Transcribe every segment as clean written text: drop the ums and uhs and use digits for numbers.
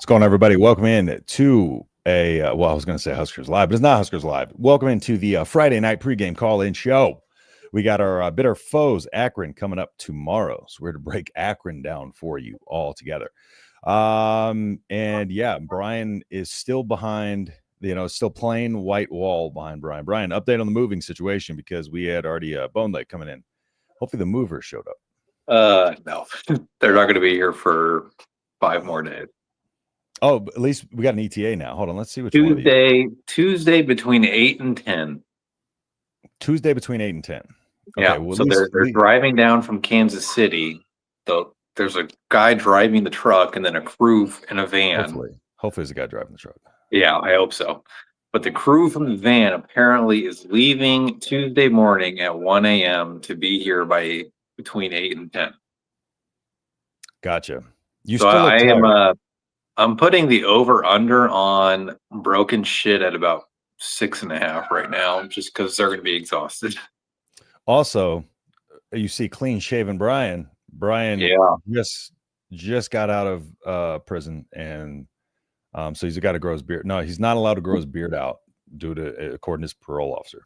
going on, everybody? Welcome in to I was going to say Huskers Live, but it's not Huskers Live. Welcome into the Friday night pregame call-in show. We got our bitter foes, Akron, coming up tomorrow. So we're to break Akron down for you all together. And yeah, Brian is still behind, still plain white wall behind Brian. Brian, update on the moving situation because we had already Bone Lake coming in. Hopefully the movers showed up. No, they're not going to be here for 5 more days. Oh, at least we got an ETA now. Hold on, let's see which Tuesday between 8 and 10. Tuesday between 8 and 10. Okay, yeah, well, so they're driving down from Kansas City. So there's a guy driving the truck and then a crew in a van. Hopefully there's a guy driving the truck. Yeah, I hope so. But the crew from the van apparently is leaving Tuesday morning at 1 a.m. to be here by between 8 and 10. Gotcha. I'm putting the over-under on broken shit at about 6.5 right now, just because they're going to be exhausted. Also, you see clean-shaven Brian. Brian just got out of prison, and so he's got to grow his beard. No, he's not allowed to grow his beard out due to, according to his parole officer.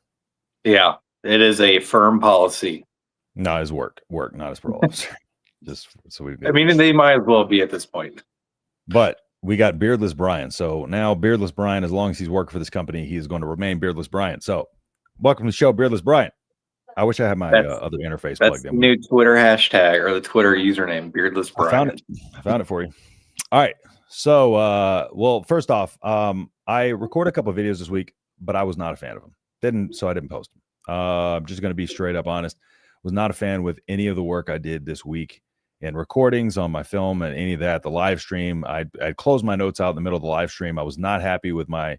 Yeah, it is a firm policy. No, his work, not his parole officer. Just so we. I mean, they might as well be at this point. But we got Beardless Brian. So now Beardless Brian, as long as he's working for this company, he is going to remain Beardless Brian. So welcome to the show, Beardless Brian. I wish I had my other interface plugged in. That's the new Twitter hashtag or the Twitter username, Beardless Brian. I found it for you. All right. So, well, first off, I recorded a couple of videos this week, but I was not a fan of them. So I didn't post them. I'm just going to be straight up honest. Was not a fan with any of the work I did this week. And recordings on my film and any of that, the live stream, I'd closed my notes out in the middle of the live stream. I was not happy with my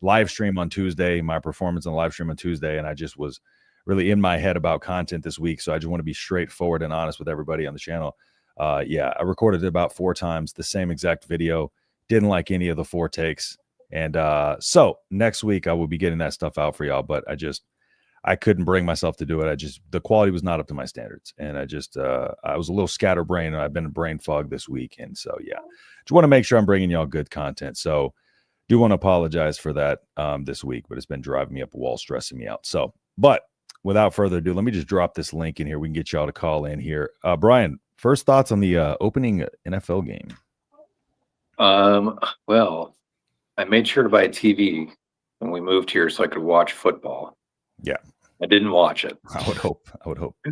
live stream on Tuesday, my performance on the live stream on Tuesday, and I just was really in my head about content this week. So I just want to be straightforward and honest with everybody on the channel. I recorded it about 4 times, the same exact video. Didn't like any of the 4 takes. And so next week I will be getting that stuff out for y'all, but I couldn't bring myself to do it. The quality was not up to my standards. And I was a little scatterbrained, and I've been in brain fog this week. And so, yeah, just want to make sure I'm bringing y'all good content. So do want to apologize for that this week, but it's been driving me up a wall, stressing me out. So, but without further ado, let me just drop this link in here. We can get y'all to call in here. Brian, first thoughts on the opening NFL game? Well, I made sure to buy a TV when we moved here so I could watch football. Yeah. I didn't watch it. I would hope. I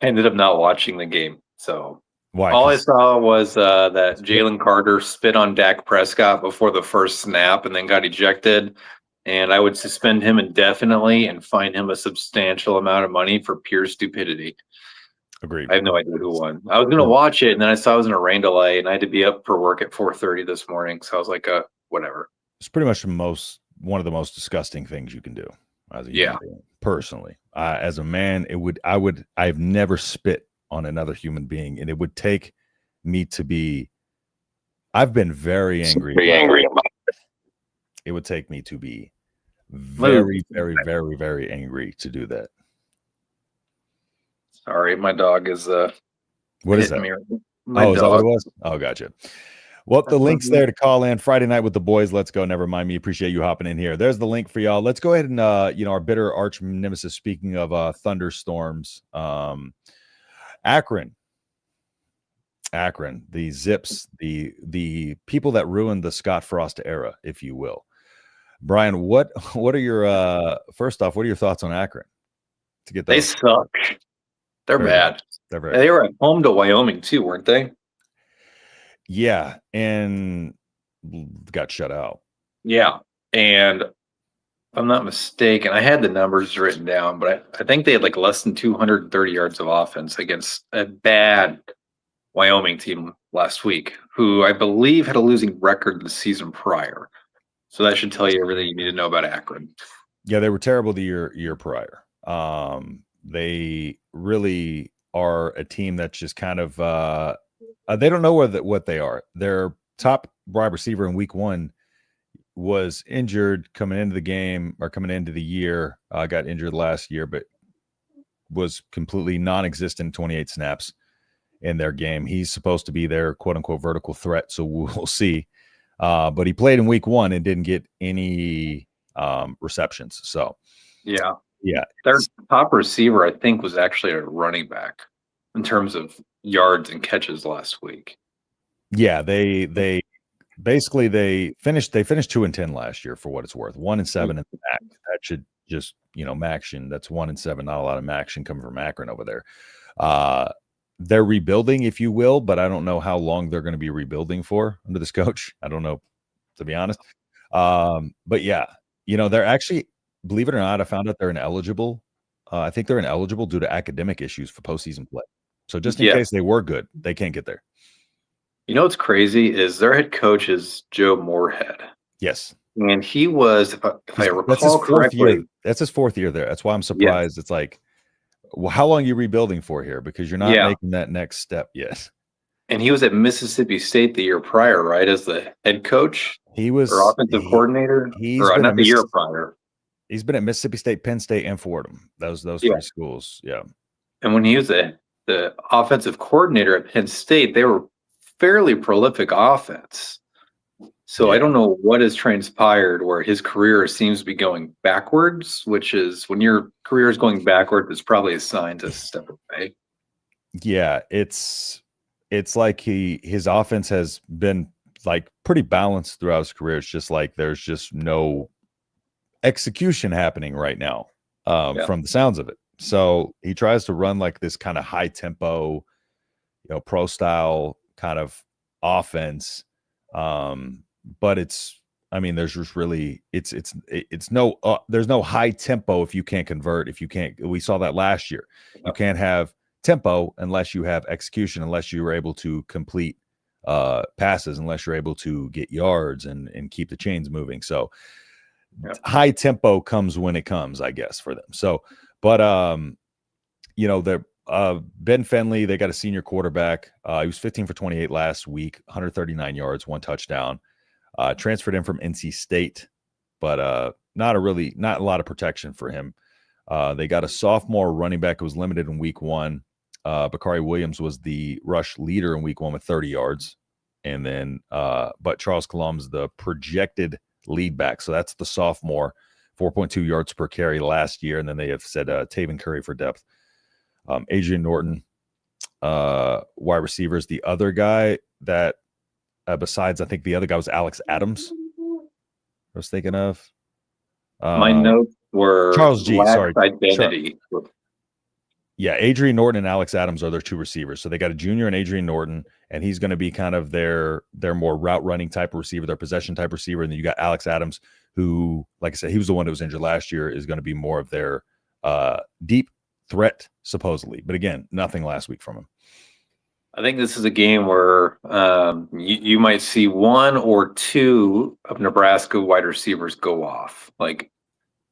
ended up not watching the game. So why? All I saw was that Jalen Carter spit on Dak Prescott before the first snap and then got ejected. And I would suspend him indefinitely and fine him a substantial amount of money for pure stupidity. Agreed. I have no idea who won. I was going to watch it, and then I saw it was in a rain delay, and I had to be up for work at 4:30 this morning. So I was like, whatever. It's pretty much one of the most disgusting things you can do. As a human being, personally, as a man, I've never spit on another human being, and it would take me to be. I've been very angry. It would take me to be very, very, very, very angry to do that. Sorry, my dog is. What is that? Is that what it was? Oh, gotcha. Well, the link's there to call in Friday night with the boys. Let's go. Never mind me. Appreciate you hopping in here. There's the link for y'all. Let's go ahead and, our bitter arch nemesis, speaking of thunderstorms, Akron, the Zips, the people that ruined the Scott Frost era, if you will. Brian, what are your, first off, what are your thoughts on Akron? They suck. They're bad. They were at home to Wyoming too, weren't they? Yeah, and got shut out. Yeah, and if I'm not mistaken, I had the numbers written down, but I think they had like less than 230 yards of offense against a bad Wyoming team last week, who I believe had a losing record the season prior. So that should tell you everything you need to know about Akron. Yeah, they were terrible the year prior. They really are a team that's just kind of they don't know what they are. Their top wide receiver in week 1 was injured coming into the game or coming into the year. Got injured last year, but was completely non-existent 28 snaps in their game. He's supposed to be their quote unquote vertical threat. So we'll see. But he played in week 1 and didn't get any receptions. So Yeah. yeah, Their top receiver, I think, was actually a running back in terms of yards and catches last week. yeah, they basically they finished 2-10 last year for what it's worth. 1-7 in the MAC. That should just, Maction. That's 1-7. Not a lot of Maction coming from Akron over there. They're rebuilding, if you will, but I don't know how long they're going to be rebuilding for under this coach. I don't know, to be honest. But yeah, they're actually, believe it or not, I found out they're ineligible. I think they're ineligible due to academic issues for postseason play. So just in case they were good, they can't get there. You know what's crazy is their head coach is Joe Moorhead. Yes. And he was, if I recall that's his correctly, year. That's his 4th year there. That's why I'm surprised. It's like, well, how long are you rebuilding for here? Because you're not making that next step yet. And he was at Mississippi State the year prior, right, as the head coach? He was or offensive coordinator? Not the year prior. He's been at Mississippi State, Penn State, and Fordham. Those 3 schools. Yeah. And when he was the offensive coordinator at Penn State, they were fairly prolific offense. So I don't know what has transpired where his career seems to be going backwards, which is when your career is going backwards, it's probably a sign to step away. Yeah, it's like his offense has been like pretty balanced throughout his career. It's just like there's just no execution happening right now, from the sounds of it. So he tries to run like this kind of high tempo, pro style kind of offense. But there's just really, it's no, there's no high tempo if you can't convert, we saw that last year. You can't have tempo unless you have execution, unless you were able to complete passes, unless you're able to get yards and keep the chains moving. So high tempo comes when it comes, I guess, for them. So, but they're Ben Fenley, they got a senior quarterback. He was 15 for 28 last week, 139 yards, 1 touchdown. Transferred in from NC State, but not a lot of protection for him. They got a sophomore running back who was limited in week 1. Bakari Williams was the rush leader in week 1 with 30 yards. And then, but Charles Colom's the projected lead back. So that's the sophomore, 4.2 yards per carry last year. And then they have said Taven Curry for depth. Adrian Norton, wide receivers. The other guy that, besides, I think the other guy was Alex Adams, I was thinking of. My notes were Charles G. Sorry. Identity. Yeah, Adrian Norton and Alex Adams are their 2 receivers. So they got a junior and Adrian Norton, and he's going to be kind of their more route running type of receiver, their possession type receiver. And then you got Alex Adams, who, like I said, he was the one that was injured last year, is going to be more of their deep threat, supposedly. But again, nothing last week from him. I think this is a game where you might see 1 or 2 of Nebraska wide receivers go off, like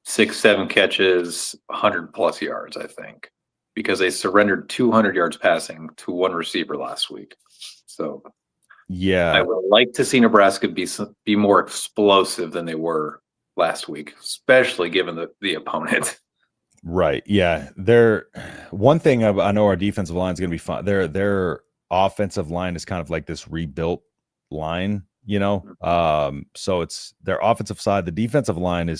6-7 catches, 100+ yards, I think, because they surrendered 200 yards passing to 1 receiver last week. So yeah, I would like to see Nebraska be more explosive than they were last week, especially given the opponent. Right. Yeah. One thing I know our defensive line is going to be fun. Their offensive line is kind of like this rebuilt line, so it's their offensive side. The defensive line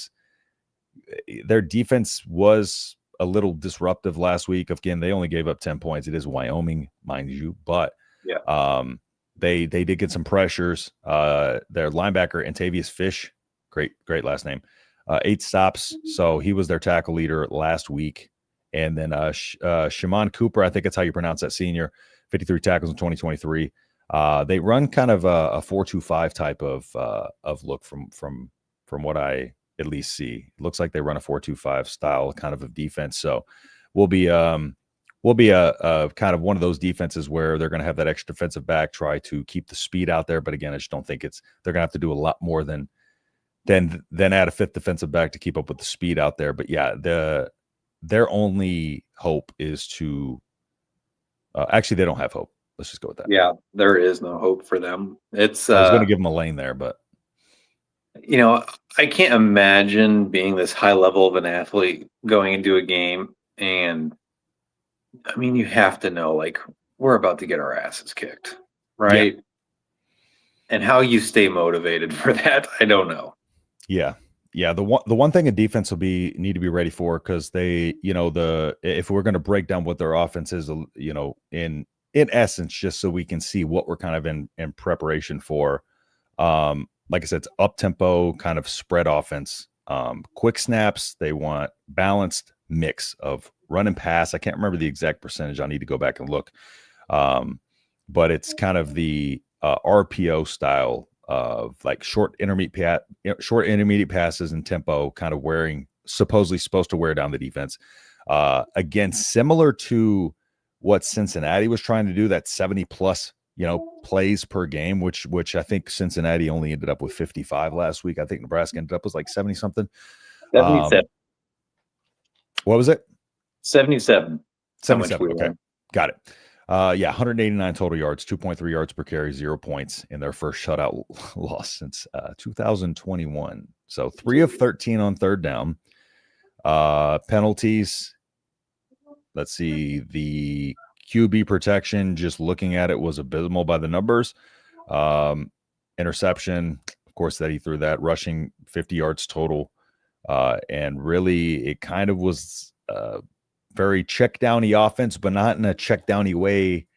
their defense was a little disruptive last week. Again, they only gave up 10 points. It is Wyoming, mind you, but they did get some pressures. Their linebacker, Antavius Fish, great last name, 8 stops. So he was their tackle leader last week. And then Shimon Cooper, I think that's how you pronounce that senior, 53 tackles in 2023. They run kind of a 4-2-5 type of look from what I at least see. It looks like they run a 4-2-5 style kind of defense. So we'll be a kind of one of those defenses where they're going to have that extra defensive back try to keep the speed out there. But again, I just don't think they're going to have to do a lot more than add a 5th defensive back to keep up with the speed out there. But yeah, their only hope is to actually, they don't have hope. Let's just go with that. Yeah, there is no hope for them. I was going to give them a lane there, but I can't imagine being this high level of an athlete going into a game. And I mean, you have to know, like, we're about to get our asses kicked, right? And how you stay motivated for that, I don't know. Yeah. Yeah. The one thing a defense will need to be ready for, because they, if we're going to break down what their offense is, in essence, just so we can see what we're kind of in preparation for. Like I said, it's up tempo kind of spread offense. Quick snaps. They want balanced mix of run and pass. I can't remember the exact percentage. I need to go back and look. But it's kind of the RPO style of like short intermediate passes and tempo, kind of supposedly supposed to wear down the defense. Again, similar to what Cincinnati was trying to do, that 70 plus, plays per game, which I think Cincinnati only ended up with 55 last week. I think Nebraska ended up with like 70 something. 77. What was it? 77. 77. Okay. Got it. 189 total yards, 2.3 yards per carry, 0 points in their first shutout loss since 2021. So 3 of 13 on third down. Penalties. Let's see. The QB protection, just looking at it, was abysmal by the numbers. Interception, of course, that he threw that. Rushing 50 yards total. And really, it kind of was very check downy offense, but not in a check downy way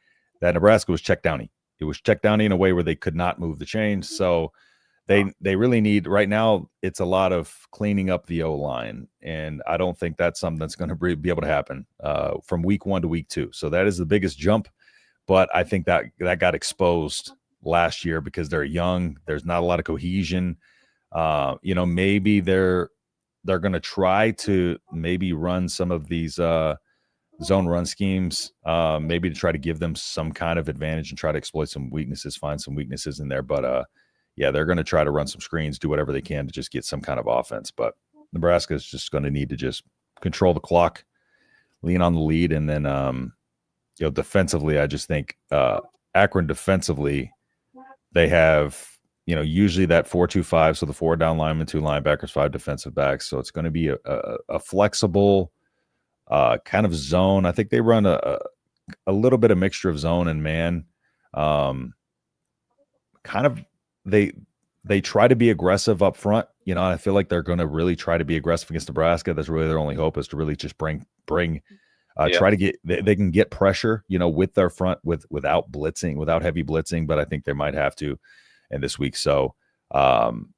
that Nebraska was check downy. It was check downy in a way where they could not move the chains. So they really need, right now, it's a lot of cleaning up the O-line. And I don't think that's something that's going to be able to happen from week 1 to week 2. So that is the biggest jump. But I think that got exposed last year because they're young. There's not a lot of cohesion. Maybe they're going to try to maybe run some of these zone run schemes, maybe to try to give them some kind of advantage and try to exploit some weaknesses, find some weaknesses in there. But they're going to try to run some screens, do whatever they can to just get some kind of offense. But Nebraska is just going to need to just control the clock, lean on the lead. And then, defensively, I just think Akron defensively, they have, usually that 4-2-5. So the 4 down linemen, 2 linebackers, 5 defensive backs. So it's going to be a flexible kind of zone. I think they run a little bit of mixture of zone and man. Kind of they try to be aggressive up front. I feel like they're going to really try to be aggressive against Nebraska. That's really their only hope, is to really just try to get, they can get pressure, with their front without blitzing, without heavy blitzing. But I think they might have to in this week. So 10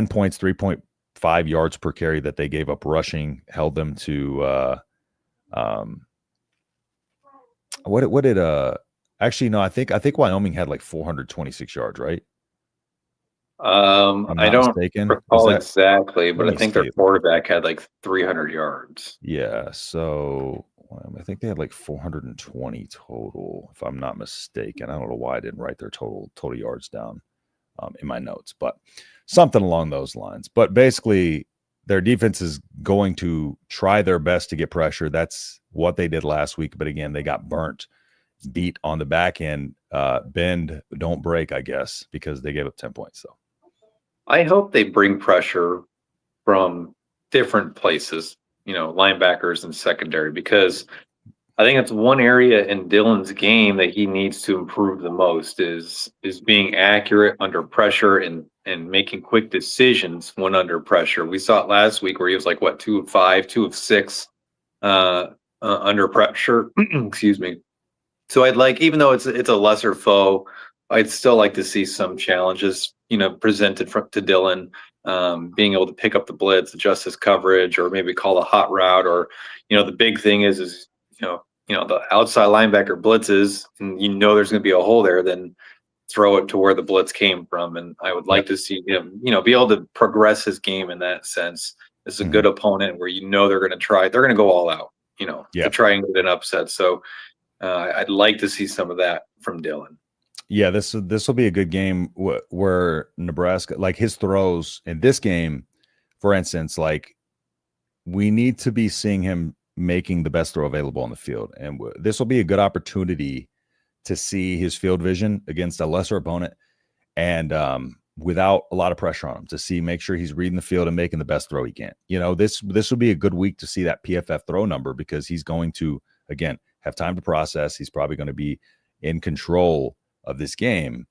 points, 3.5 yards per carry that they gave up rushing, held them to what did actually, no, I think Wyoming had like 426 yards, right? I don't recall exactly, but I think their quarterback had like 300 yards. Yeah, so I think they had like 420 total, if I'm not mistaken. I don't know why I didn't write their total yards down in my notes, but something along those lines. But basically, their defense is going to try their best to get pressure. That's what they did last week. But again, they got beat on the back end. Bend, don't break, I guess, because they gave up 10 points. So I hope they bring pressure from different places, linebackers and secondary, because I think it's one area in Dylan's game that he needs to improve the most is being accurate under pressure and making quick decisions when under pressure. We saw it last week where he was like, 2 of 5, 2 of 6 under pressure. Excuse me. So I'd like, even though it's a lesser foe, I'd still like to see some challenges, presented to Dylan, being able to pick up the blitz, adjust his coverage, or maybe call a hot route. Or, the big thing is the outside linebacker blitzes, and there's going to be a hole there, then throw it to where the blitz came from. And I would like to see him, be able to progress his game in that sense. This is a good opponent where they're going to go all out, to try and get an upset. So I'd like to see some of that from Dylan. Yeah, this will be a good game where Nebraska, like his throws in this game, for instance, like we need to be seeing him making the best throw available on the field. And this will be a good opportunity to see his field vision against a lesser opponent and without a lot of pressure on him, to make sure he's reading the field and making the best throw he can. This will be a good week to see that PFF throw number, because he's going to, again, have time to process. He's probably going to be in control of this game.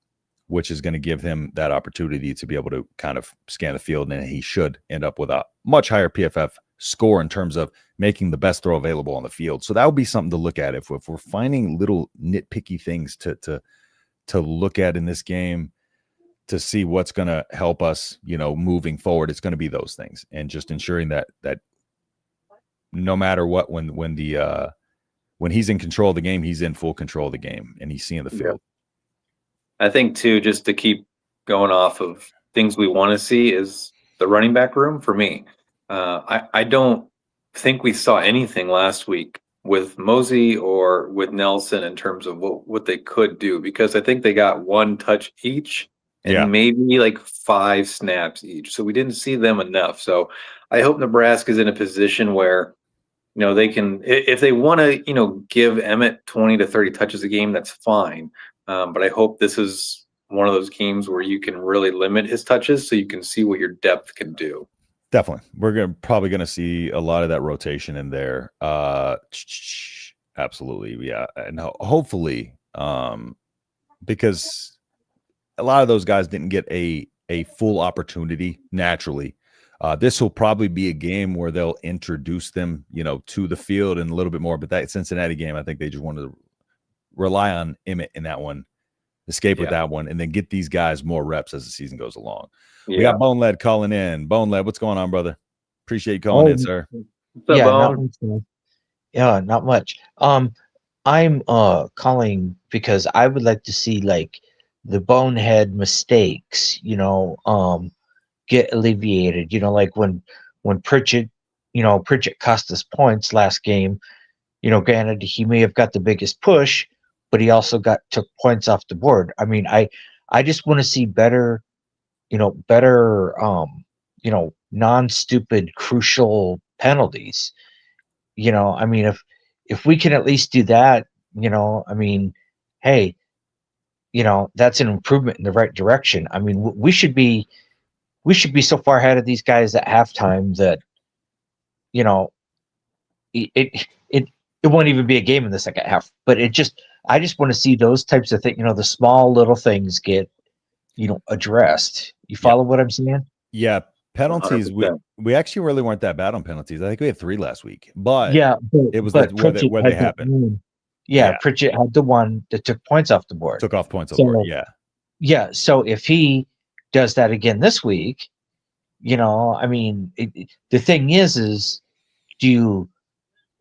which is going to give him that opportunity to be able to kind of scan the field, and he should end up with a much higher PFF score in terms of making the best throw available on the field. So that would be something to look at if we're finding little nitpicky things to look at in this game to see what's going to help us, moving forward. It's going to be those things, and just ensuring that no matter what, when he's in control of the game, he's in full control of the game, and he's seeing the field. I think too, just to keep going off of things we want to see, is the running back room for me. I don't think we saw anything last week with Mosey or with Nelson in terms of what they could do, because I think they got one touch each and maybe like 5 snaps each. So we didn't see them enough. So I hope Nebraska's in a position where, they can, if they want to, give Emmett 20 to 30 touches a game, that's fine. But I hope this is one of those games where you can really limit his touches so you can see what your depth can do. Definitely. We're probably going to see a lot of that rotation in there. Absolutely. Yeah. And hopefully, because a lot of those guys didn't get a full opportunity naturally. This will probably be a game where they'll introduce them, to the field and a little bit more. But that Cincinnati game, I think they just wanted to rely on Emmett in that one, escape with that one, and then get these guys more reps as the season goes along. We got Bone Lead calling in. Bone Lead, what's going on, brother? Appreciate you calling in, sir. Not much. I'm calling because I would like to see like the bonehead mistakes, get alleviated. Like when Pritchett cost us points last game. Granted, he may have got the biggest push, but he also took points off the board. I mean, I just want to see better, non-stupid, crucial penalties. I mean, if we can at least do that, I mean, hey, that's an improvement in the right direction. I mean, we should be so far ahead of these guys at halftime that, it won't even be a game in the second half. But I just want to see those types of things, the small little things get, addressed. You follow what I'm saying? Yeah. Penalties. 100%. We actually really weren't that bad on penalties. I think we had 3 last week, but it was where they happened. Pritchett had the one that took points off the board. Took off points off the board. Yeah. So if he does that again this week, I mean, the thing is do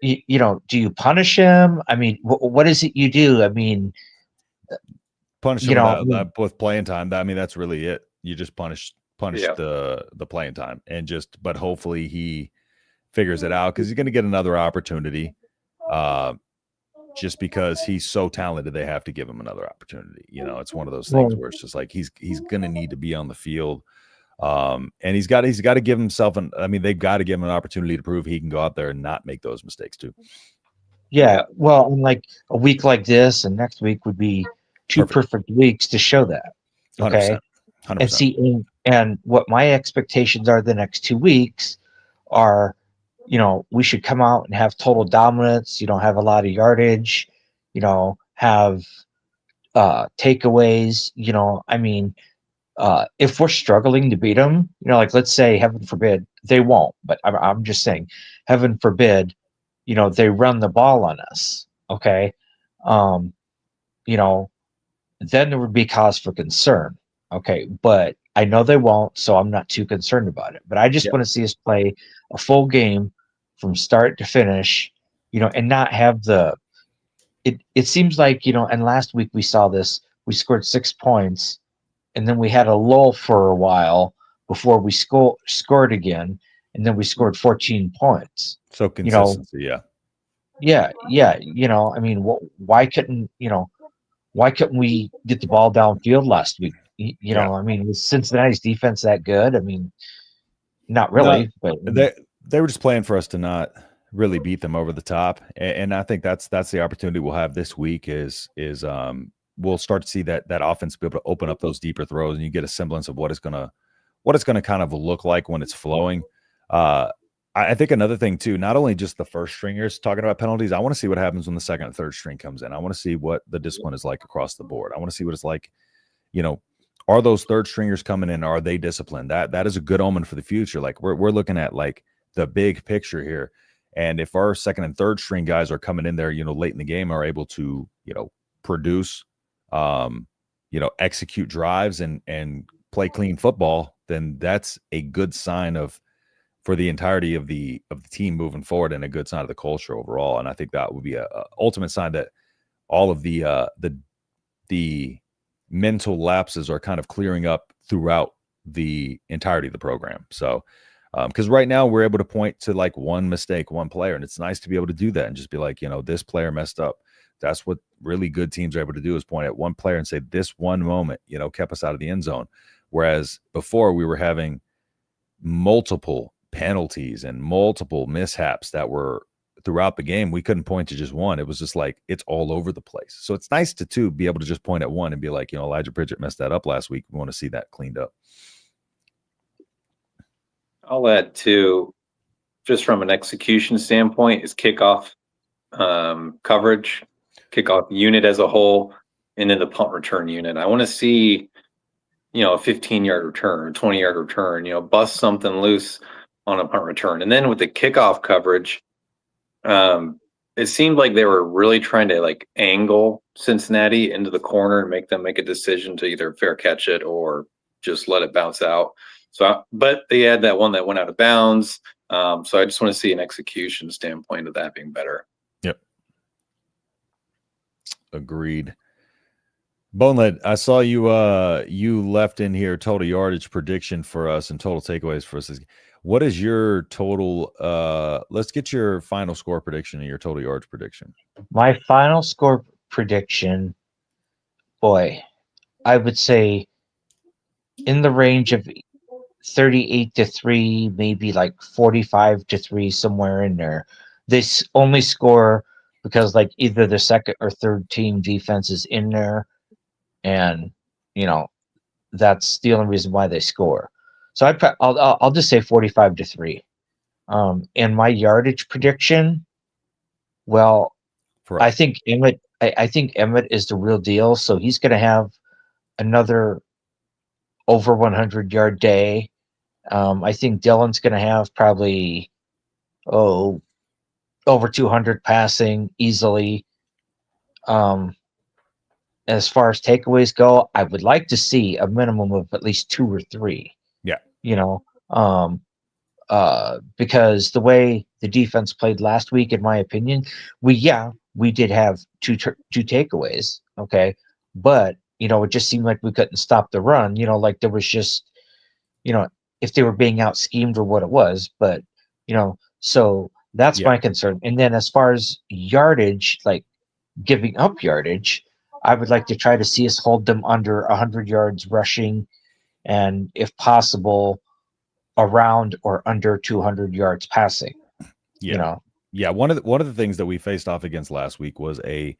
you punish him? I mean, what is it you do? I mean, punish him with playing time. I mean, that's really it. You just punish the playing time, and but hopefully he figures it out, because he's going to get another opportunity. Just because he's so talented, they have to give him another opportunity. It's one of those things where it's just like he's going to need to be on the field, and he's got to give himself they've got to give him an opportunity to prove he can go out there and not make those mistakes too. Yeah, well, and like a week like this and next week would be two perfect weeks to show that. Okay, 100%. And see, and what my expectations are the next 2 weeks are, we should come out and have total dominance, have a lot of yardage, have takeaways, I mean, if we're struggling to beat them, like let's say, heaven forbid, they won't, but I'm just saying, heaven forbid, they run the ball on us. Okay. Then there would be cause for concern. Okay. But I know they won't, so I'm not too concerned about it, but I just want to see us play a full game from start to finish, and not have it seems like, and last week we saw this, we scored 6 points and then we had a lull for a while before we scored again. And then we scored 14 points. So consistency. Yeah. I mean, why couldn't we get the ball downfield last week? I mean, was Cincinnati's defense that good? I mean, not really, but they were just playing for us to not really beat them over the top. And I think that's the opportunity we'll have this week is we'll start to see that offense be able to open up those deeper throws, and you get a semblance of what it's gonna kind of look like when it's flowing. I think another thing too, not only just the first stringers talking about penalties, I want to see what happens when the second and third string comes in. I want to see what the discipline is like across the board. I want to see what it's like, are those third stringers coming in? Are they disciplined? That is a good omen for the future. Like we're looking at like the big picture here. And if our second and third string guys are coming in there, late in the game, are able to, produce, execute drives and play clean football, then that's a good sign for the entirety of the team moving forward, and a good sign of the culture overall. And I think that would be a ultimate sign that all of the mental lapses are kind of clearing up throughout the entirety of the program. So, because right now we're able to point to like one mistake, one player, and it's nice to be able to do that and just be like, this player messed up. That's what really good teams are able to do, is point at one player and say, this one moment, kept us out of the end zone. Whereas before we were having multiple penalties and multiple mishaps that were throughout the game. We couldn't point to just one. It was just like, it's all over the place. So it's nice to be able to just point at one and be like, Elijah Pridgett messed that up last week. We want to see that cleaned up. I'll add too, just from an execution standpoint, is kickoff coverage, kickoff unit as a whole, and then the punt return unit. I want to see, a 15-yard return, 20-yard return, bust something loose on a punt return. And then with the kickoff coverage, it seemed like they were really trying to like angle Cincinnati into the corner and make them make a decision to either fair catch it or just let it bounce out. So, but they had that one that went out of bounds. So I just want to see an execution standpoint of that being better. Yep. Agreed. Bonelet, I saw you left in here total yardage prediction for us and total takeaways for us. What is your total? Let's get your final score prediction and your total yardage prediction. My final score prediction, boy, I would say in the range of 38-3, maybe like 45-3, somewhere in there. They only score because like either the second or third team defense is in there, and that's the only reason why they score. So I'll just say 45-3. And my yardage prediction, well, I think Emmett. I think Emmett is the real deal. So he's going to have another over 100-yard day. I think Dylan's going to have probably over 200 passing easily. As far as takeaways go, I would like to see a minimum of at least 2 or 3. Yeah. Because the way the defense played last week, in my opinion, we did have two takeaways. Okay. But, it just seemed like we couldn't stop the run, like there was just, if they were being out schemed or what it was, but, so that's my concern. And then as far as yardage, like giving up yardage, I would like to try to see us hold them under 100 yards rushing, and if possible, around or under 200 yards passing. Yeah. One of the things that we faced off against last week was a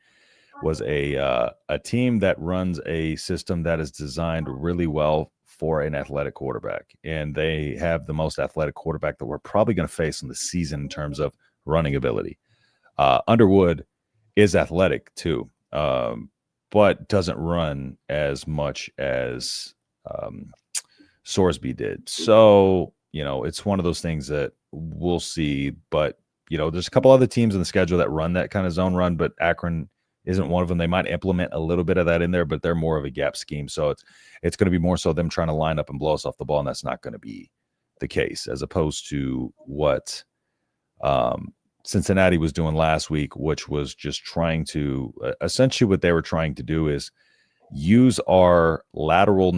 team that runs a system that is designed really well for an athletic quarterback, and they have the most athletic quarterback that we're probably going to face in the season in terms of running ability. Underwood is athletic too, but doesn't run as much as Sorsby did. So, it's one of those things that we'll see, but there's a couple other teams in the schedule that run that kind of zone run, but Akron isn't one of them. They might implement a little bit of that in there, but they're more of a gap scheme. So it's going to be more so them trying to line up and blow us off the ball, and that's not going to be the case, as opposed to what Cincinnati was doing last week, which was just trying to essentially what they were trying to do is use our lateral.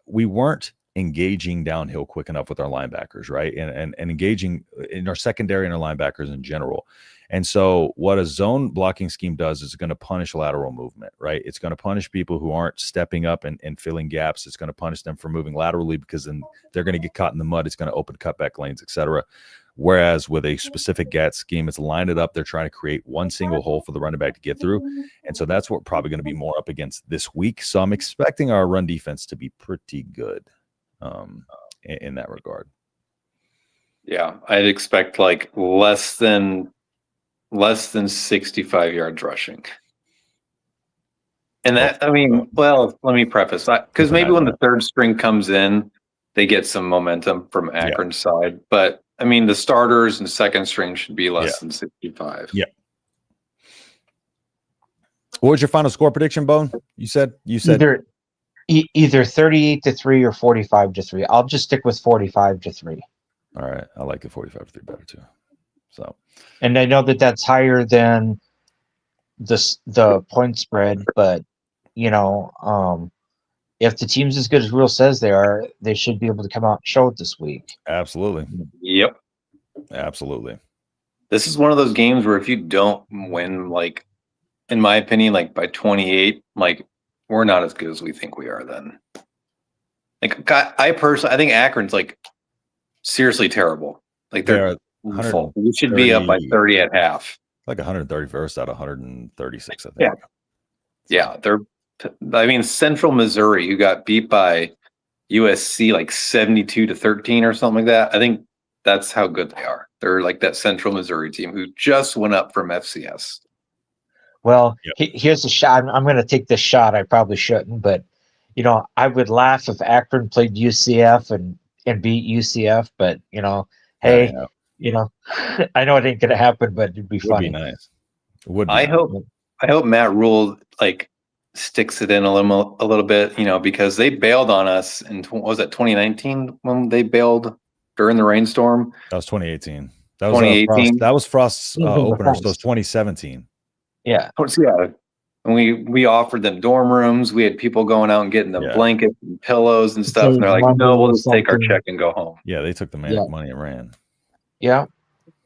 We weren't engaging downhill quick enough with our linebackers, right? And engaging in our secondary and our linebackers in general. And so what a zone blocking scheme does is going to punish lateral movement, right? It's going to punish people who aren't stepping up and filling gaps. It's going to punish them for moving laterally, because then they're going to get caught in the mud. It's going to open cutback lanes, etc. Whereas with a specific GAT scheme, it's lined it up. They're trying to create one single hole for the running back to get through. And so that's what we're probably going to be more up against this week. So I'm expecting our run defense to be pretty good in that regard. Yeah, I'd expect like less than 65 yards rushing. And that, I mean, well, let me preface that because maybe when the third string comes in, they get some momentum from Akron's side. But I mean, the starters and second string should be less than 65. Yeah. What was your final score prediction, Bone? You said either 38-3 or 45-3. I'll just stick with 45-3. All right, I like the 45-3 better too. So, and I know that that's higher than the point spread, but if the team's as good as Will says they are, they should be able to come out and show it this week. Absolutely. Yep. Absolutely. This is one of those games where if you don't win, like, in my opinion, like by 28, like, we're not as good as we think we are then. Like, I think Akron's like seriously terrible. Like, they're awful. We should be up by 30 at half. Like 131st out of 136, I think. Yeah. Yeah. I mean, Central Missouri, who got beat by USC like 72-13 or something like that. I think that's how good they are. They're like that Central Missouri team who just went up from FCS. Well, here's a shot. I'm going to take this shot. I probably shouldn't, but I would laugh if Akron played UCF and beat UCF. But hey, I know it ain't going to happen, but it'd be funny. Would be nice. It would be. I hope Matt Rule like sticks it in a little bit, because they bailed on us in what was that 2019 when they bailed during the rainstorm. That was 2018. That was 2018. That was Frost's opener. So it was 2017. Yeah. And we offered them dorm rooms. We had people going out and getting them blankets and pillows and stuff. And they're like, no, we'll just take our check and go home. Yeah, they took the money and ran. Yeah.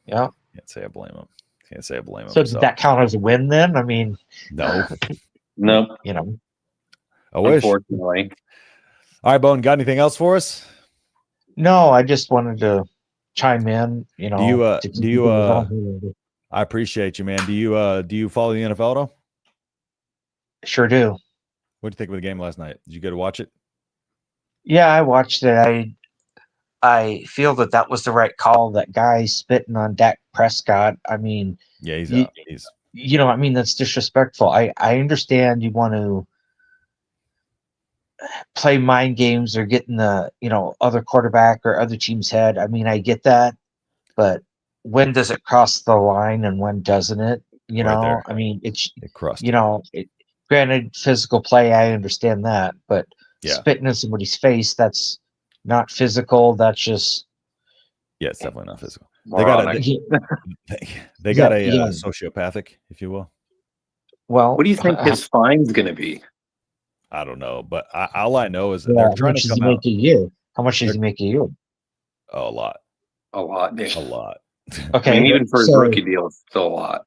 Yeah. Can't say I blame them. So did that count as a win then? I mean, no. No. I wish. Unfortunately. All right, Bone, got anything else for us? No, I just wanted to chime in. Do you I appreciate you, man. Do you follow the NFL at all? Sure do. What did you think of the game last night? Did you go to watch it? Yeah, I watched it. I feel that was the right call. That guy spitting on Dak Prescott. I mean, yeah, he's out. I mean, that's disrespectful. I understand you want to play mind games or get in the other quarterback or other team's head. I mean, I get that, but when does it cross the line and when doesn't it? I mean, it crossed. Granted, physical play, I understand that, but spitting in somebody's face, that's not physical. That's just it's definitely not physical. They got a sociopathic, if you will. Well, what do you think his fine's going to be? I don't know, but all I know is that they're trying to come out. How much does he make a year? Oh, a lot. A lot. Yeah. A lot. Okay. I mean, even for his rookie deal, it's still a lot.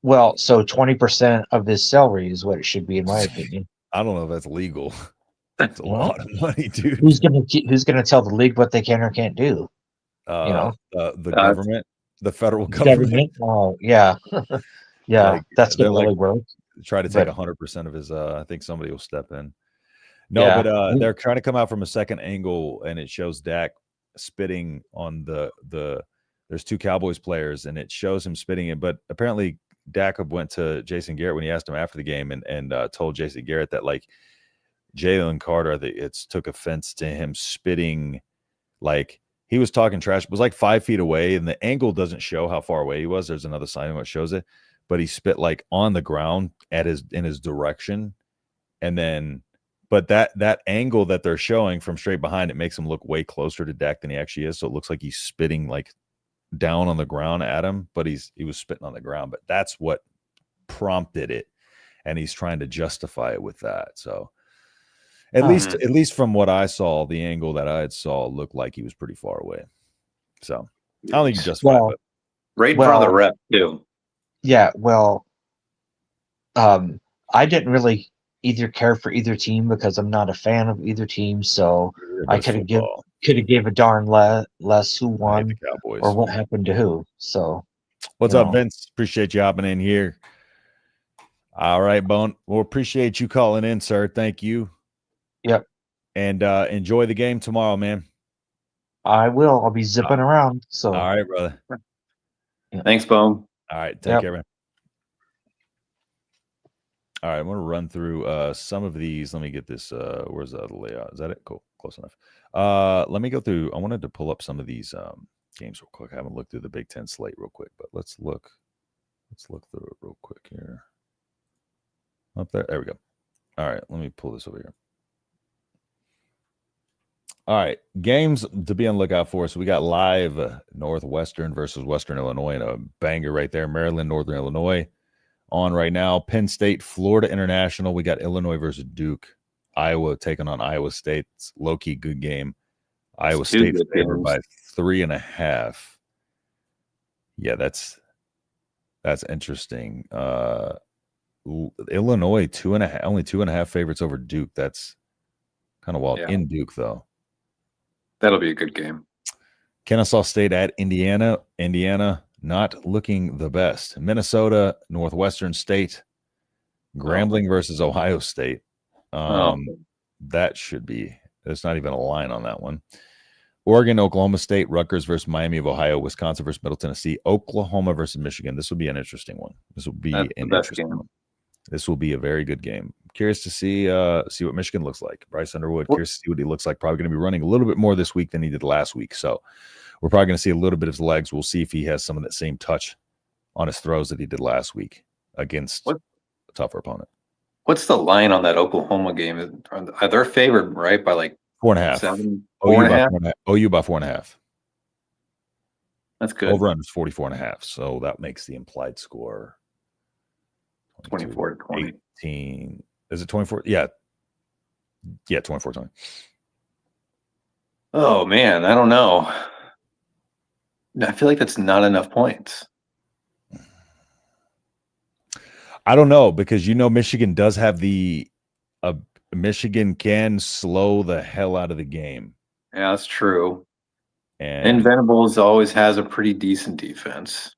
Well, so 20% of his salary is what it should be, in my opinion. I don't know if that's legal. That's a lot of money, dude. Who's gonna tell the league what they can or can't do? The government, the federal government. Oh, yeah, yeah. That's gonna really work. Try to take 100% of his. I think somebody will step in. No, but they're trying to come out from a second angle, and it shows Dak spitting on the. There's two Cowboys players, and it shows him spitting it. But apparently, Dak went to Jason Garrett when he asked him after the game, and told Jason Garrett that like Jalen Carter, took offense to him spitting, like he was talking trash. It was like 5 feet away, and the angle doesn't show how far away he was. There's another sign that shows it, but he spit like on the ground in his direction, and then. But that angle that they're showing from straight behind, it makes him look way closer to Dak than he actually is. So it looks like he's spitting like down on the ground at him, but he was spitting on the ground. But that's what prompted it, and he's trying to justify it with that. So at least from what I saw, the angle that I saw looked like he was pretty far away. So I don't think you justify it. Right in front of the ref too. Yeah, well, I didn't really either care for either team because I'm not a fan of either team. So I could have gave a darn less who won or what happened to who. So what's up, Vince? Appreciate you hopping in here. All right, Bone. Well, appreciate you calling in, sir. Thank you. Yep. And enjoy the game tomorrow, man. I will. I'll be zipping around. So all right, brother. Thanks, Bone. All right, take care, man. All right, I'm going to run through some of these. Let me get this. Where's the layout? Is that it? Cool. Close enough. Let me go through. I wanted to pull up some of these games real quick. I haven't looked through the Big Ten slate real quick, but let's look. Let's look through it real quick here. Up there. There we go. All right, let me pull this over here. All right, games to be on the lookout for. So we got live Northwestern versus Western Illinois, and a banger right there. Maryland, Northern Illinois on right now. Penn State, Florida International. We got Illinois versus Duke. Iowa taking on Iowa State. It's low-key good game. Iowa State favored by 3.5. Yeah, that's interesting. Illinois 2.5, only 2.5 favorites over Duke. That's kind of wild. Yeah. In Duke though. That'll be a good game. Kennesaw State at Indiana. Indiana not looking the best. Minnesota, Northwestern State. Grambling versus Ohio State. That should be. There's not even a line on that one. Oregon, Oklahoma State. Rutgers versus Miami of Ohio. Wisconsin versus Middle Tennessee. Oklahoma versus Michigan. This will be an interesting one. This will be an interesting one. This will be a very good game. Curious to see what Michigan looks like. Bryce Underwood, curious to see what he looks like. Probably going to be running a little bit more this week than he did last week. So we're probably going to see a little bit of his legs. We'll see if he has some of that same touch on his throws that he did last week against a tougher opponent. What's the line on that Oklahoma game? They're favored, right, by like 4.5. 7, OU 4.5? OU by 4.5. That's good. Over under is 44.5. So that makes the implied score 24-20. 18. Is it 24? Yeah. Yeah, 24-20. Oh man, I don't know. I feel like that's not enough points. I don't know, because Michigan does have Michigan can slow the hell out of the game. Yeah, that's true. And Venables always has a pretty decent defense.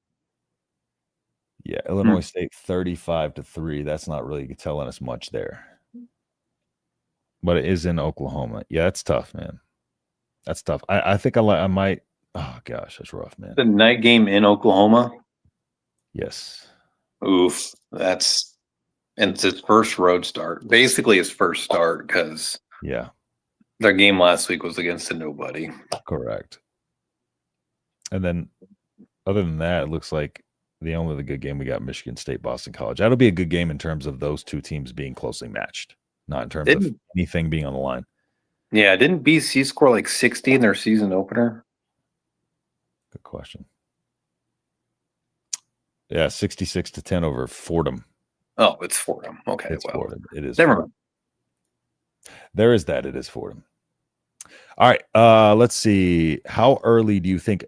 Yeah, Illinois State 35-3. That's not really telling us much there. But it is in Oklahoma. Yeah, that's tough, man. That's tough. I think I might. Oh gosh, that's rough, man. The night game in Oklahoma. Yes. Oof, and it's his first road start. Basically, his first start, because their game last week was against a nobody. Correct. And then, other than that, it looks like the only good game we got Michigan State, Boston College. That'll be a good game in terms of those two teams being closely matched, not in terms of anything being on the line. Yeah, didn't BC score like 60 in their season opener? Good question. Yeah, 66-10 over Fordham. Oh, it's Fordham. Okay, it's Fordham. It is. Never mind. There is that. It is Fordham. All right. Let's see. How early do you think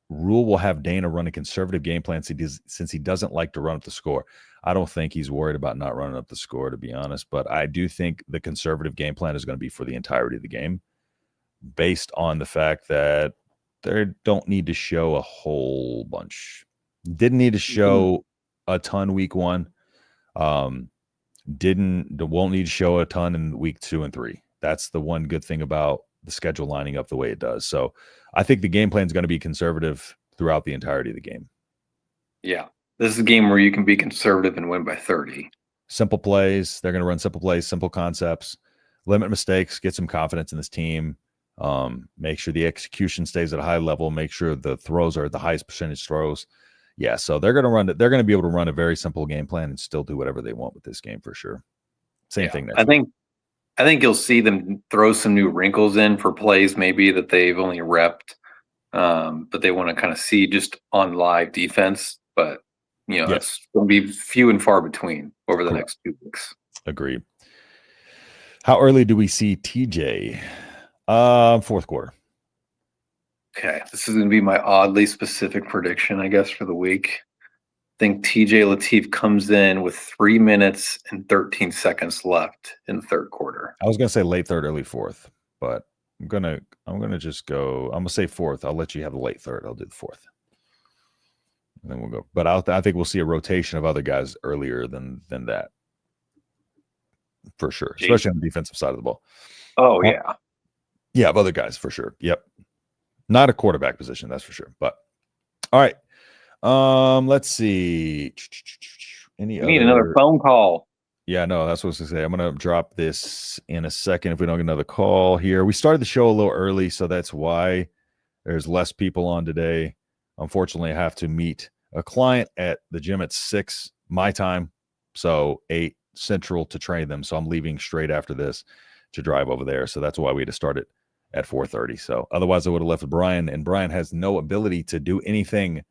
Rule will have Dana run a conservative game plan since he doesn't like to run up the score? I don't think he's worried about not running up the score, to be honest, but I do think the conservative game plan is going to be for the entirety of the game, based on the fact that they don't need to show a whole bunch. Didn't need to show a ton week 1. Won't need to show a ton in week 2 and 3. That's the one good thing about the schedule lining up the way it does. So I think the game plan is going to be conservative throughout the entirety of the game. Yeah. This is a game where you can be conservative and win by 30. Simple plays. They're going to run simple plays, simple concepts, limit mistakes, get some confidence in this team. Make sure the execution stays at a high level. Make sure the throws are the highest percentage throws. Yeah, so they're going to run it. They're going to be able to run a very simple game plan and still do whatever they want with this game for sure. Same thing. I think you'll see them throw some new wrinkles in for plays maybe that they've only repped, but they want to kind of see just on live defense. But it's going to be few and far between over the next 2 weeks. Agreed. How early do we see TJ? Fourth quarter. Okay, this is going to be my oddly specific prediction, I guess, for the week. I think TJ Lateef comes in with 3 minutes and 13 seconds left in the third quarter. I was going to say late third, early fourth, but I'm gonna just go. I'm gonna say fourth. I'll let you have the late third. I'll do the fourth, and then we'll go. But I think we'll see a rotation of other guys earlier than that, for sure, especially on the defensive side of the ball. Oh yeah, of other guys for sure. Yep. Not a quarterback position, that's for sure. But all right. Let's see. We need another phone call. Yeah, no, that's what I was going to say. I'm going to drop this in a second if we don't get another call here. We started the show a little early, so that's why there's less people on today. Unfortunately, I have to meet a client at the gym at 6 my time, so 8 Central to train them. So I'm leaving straight after this to drive over there. So that's why we had to start it at 4:30. So otherwise, I would have left with Brian, and Brian has no ability to do anything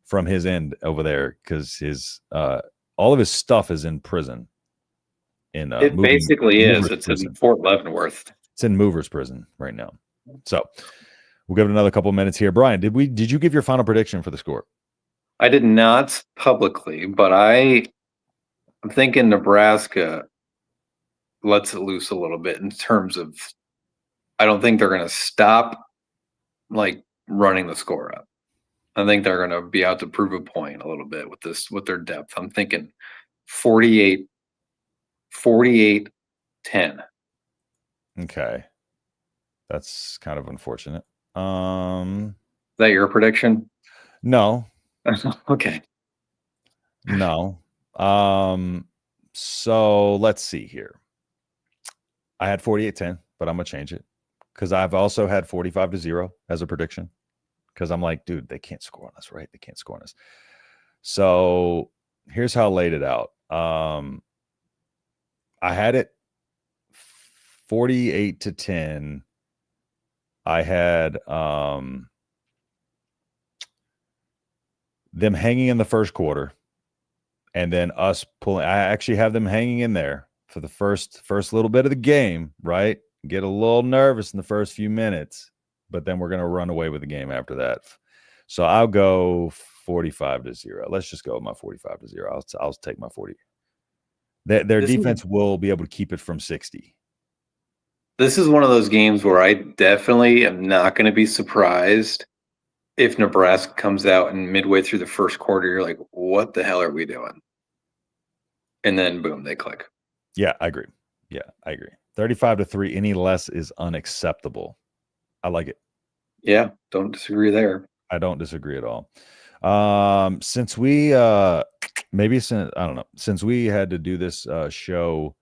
from his end over there because his all of his stuff is in prison. It basically is. It's prison. in Fort Leavenworth. It's in Movers prison right now. So we'll give it another couple of minutes here. Brian, did you give your final prediction for the score? I did not publicly, but I'm thinking Nebraska lets it loose a little bit in terms of I don't think they're going to stop like running the score up. I think they're going to be out to prove a point a little bit with their depth. I'm thinking 48-10. Okay. That's kind of unfortunate. Is that your prediction? No. Okay. No. So let's see here. I had 48-10, but I'm going to change it because I've also had 45-0 as a prediction because I'm like, dude, they can't score on us, right? They can't score on us. So here's how I laid it out. I had it 48-10. I had them hanging in the first quarter and then us pulling. I actually have them hanging in there for the first little bit of the game, right? Get a little nervous in the first few minutes, but then we're going to run away with the game after that. So I'll go 45-0. Let's just go with my 45-0. I'll take my 40. Their defense will be able to keep it from 60. This is one of those games where I definitely am not going to be surprised if Nebraska comes out and midway through the first quarter, you're like, what the hell are we doing? And then boom, they click. Yeah, I agree. 35-3, any less is unacceptable. I like it. Yeah, don't disagree there. I don't disagree at all. Since we I don't know, since we had to do this show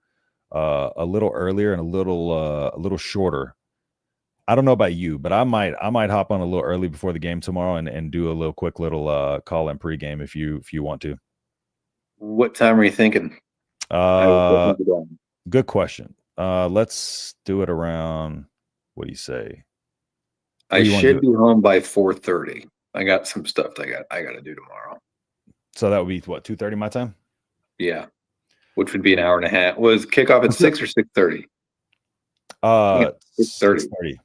a little earlier and a little shorter. I don't know about you, but I might hop on a little early before the game tomorrow and do a little quick little call and pregame if you want to. What time are you thinking? Good question. Let's do it around. What do you say? I should be home by 4:30. I got some stuff that I got to do tomorrow. So that would be what, 2:30 my time? Yeah, which would be an hour and a half. Was kickoff at 6 or 6:30? 6:30.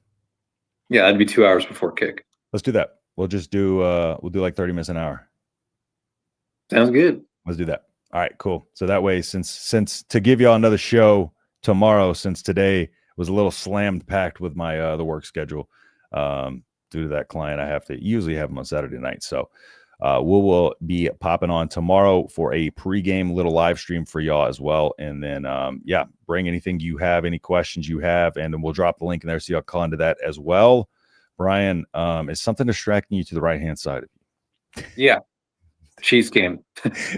Yeah, that'd be 2 hours before kick. Let's do that. We'll just do like 30 minutes an hour. Sounds good. Let's do that. All right, cool. So that way, since to give y'all another show tomorrow, since today was a little slammed packed with my the work schedule, due to that client, I have to usually have them on Saturday night. So we will be popping on tomorrow for a pregame little live stream for y'all as well. And then, bring anything you have, any questions you have, and then we'll drop the link in there so y'all call into that as well. Brian, is something distracting you to the right-hand side of you? Yeah. Chiefs game.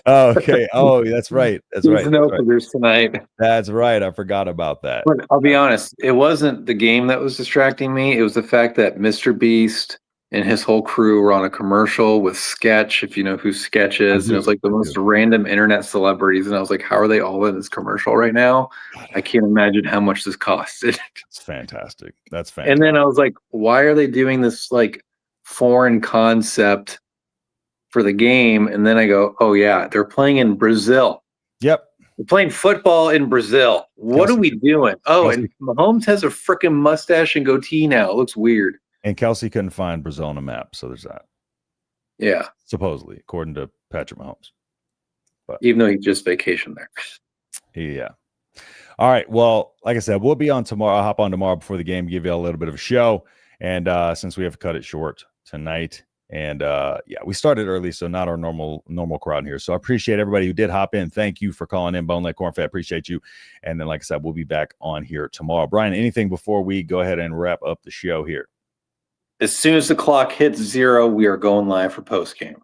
Oh, okay. Oh, that's right. That's right. Tonight. That's right. I forgot about that. But I'll be honest, it wasn't the game that was distracting me. It was the fact that Mr. Beast and his whole crew were on a commercial with Sketch, if you know who Sketch is. And it was like the most random internet celebrities. And I was like, how are they all in this commercial right now? I can't imagine how much this costed. It's fantastic. That's fantastic. And then I was like, why are they doing this like foreign concept for the game? And then I go, oh yeah, they're playing in Brazil. Yep. They're playing football in Brazil. What are we doing? Oh, and Mahomes has a freaking mustache and goatee now. It looks weird. And Kelsey couldn't find Brazil on a map, so there's that. Yeah. Supposedly, according to Patrick Mahomes. But even though he just vacationed there. Yeah. All right. Well, like I said, we'll be on tomorrow. I'll hop on tomorrow before the game, give you a little bit of a show. And since we have to cut it short tonight, and we started early, so not our normal crowd here. So I appreciate everybody who did hop in. Thank you for calling in, Bone Lake Corn Fed. Appreciate you. And then, like I said, we'll be back on here tomorrow. Brian, anything before we go ahead and wrap up the show here? As soon as the clock hits 0, we are going live for post game.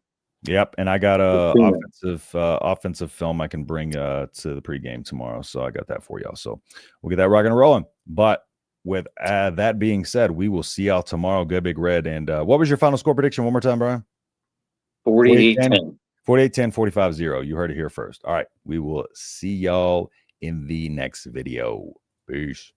Yep, and I got a Pregame. offensive film I can bring to the pregame tomorrow, so I got that for y'all. So we'll get that rocking and rolling. But with that being said, we will see y'all tomorrow. Good Big Red. And what was your final score prediction? One more time, Brian. 48-10. 48-10, 45-0. You heard it here first. All right, we will see y'all in the next video. Peace.